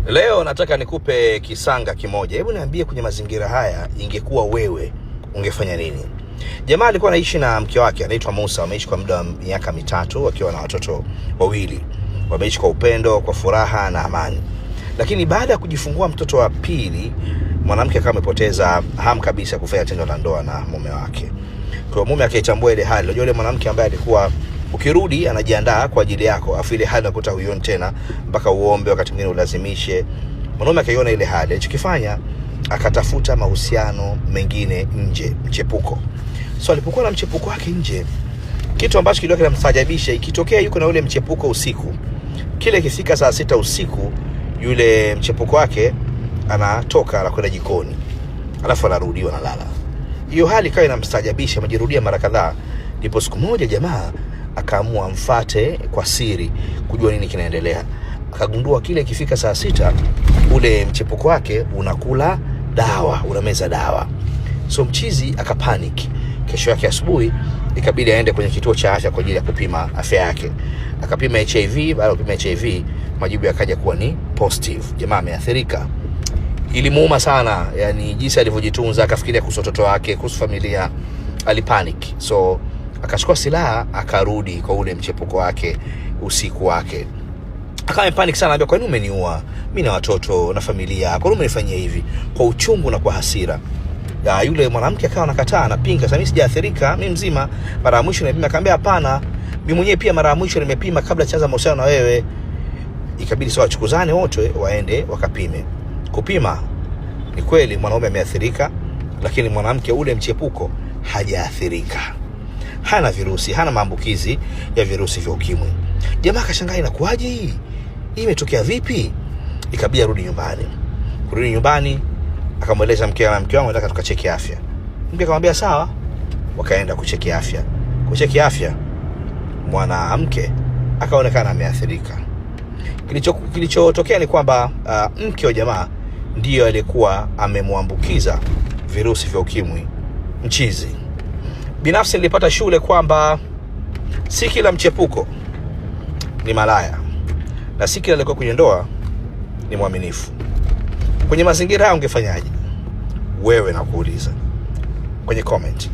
Leo nataka nikupe kisanga kimoja. Hebu niambie, kwenye mazingira haya ingekuwa wewe ungefanya nini? Jamaa alikuwa anaishi na mke wake anaitwa Musa. Wameishi kwa muda wa miaka 3 wakiwa na watoto wawili. Wameishi kwa upendo, kwa furaha na amani. Lakini baada ya kujifungua mtoto wa pili, mwanamke akawa amepoteza hamu kabisa kufanya tendo la ndoa na mume wake. Kwa mume akaitambua ile hali. Unajua yule mwanamke ambaye alikuwa ukirudi anajiandaa kwa ajili yako, afu ile hali nakuta huioni tena mpaka uombe, wakati mwingine ulazimishe. Mwanaume akaiona ile hali, alichokifanya akatafuta mahusiano mengine nje, mchepuko. So alipokuwa na mchepuko wake nje, kitu ambacho kidogo kinamstajabisha, ikitokea yuko na ule mchepuko usiku, kile ikifika saa 6 usiku, yule mchepuko wake anatoka na kwenda jikoni, alafu anarudi analala. Hiyo hali kawa inamstajabisha, majirudia mara kadhaa. Ndipo siku moja jamaa akaamua mfate kwa siri kujua nini kinaendelea. Akagundua kile ikifika saa 6 ule mchepuko wake unakula dawa, unameza dawa. So mchizi akapanic. Kesho yake asubuhi ikabidi aende kwenye kituo cha afya kwa ajili ya kupima afya yake. Akapima HIV, baada ya kupima HIV majibu yakaja kuwa ni positive. Jamaa ameathirika. Ilimuuma sana, yani jinsi alivyojitunza, akafikiria kuhusu watoto wake, kuhusu familia, alipanic. So akachukua silaha akarudi kwa ule mchepuko wake usiku wake. Akawa panic sana, anambia, kwa nini umeniua? Mimi na watoto na familia, kwa nini umenifanyia hivi? Kwa uchungu na kwa hasira. Yule mwanamke akawa anakataa, anapinga, sasa mimi sijaathirika, mimi mzima. Mara ya mwisho nimepima, akamwambia hapana, mimi mwenyewe pia mara ya mwisho nimepima kabla chaanza mahusiano na wewe. Ikabidi sawa wachukuzane wote waende wakapime. Kupima ni kweli mwanaume ameathirika, lakini mwanamke ule mchepuko hajaathirika. Hana virusi, hana maambukizi ya virusi vya ukimwi. Jamaa akashangaa, inakuaje hii? Hii imetokea vipi? Ikabidi arudi nyumbani. Kurudi nyumbani akamweleza mke wangu, nataka tukacheki afya. Mke akamwambia sawa. Wakaenda kucheki afya. Kucheki afya, mwanamke akaonekana ameathirika. Kilichotokea ni kwamba mke wa jamaa ndiyo alikuwa amemwambukiza virusi vya ukimwi mchizi. Binafsi nilipata shule kwamba si kila mchepuko ni malaya, na si kila aliyekuwa kwenye ndoa ni mwaminifu. Kwenye mazingira haya ungefanyaje? Wewe nakuuliza kwenye comment.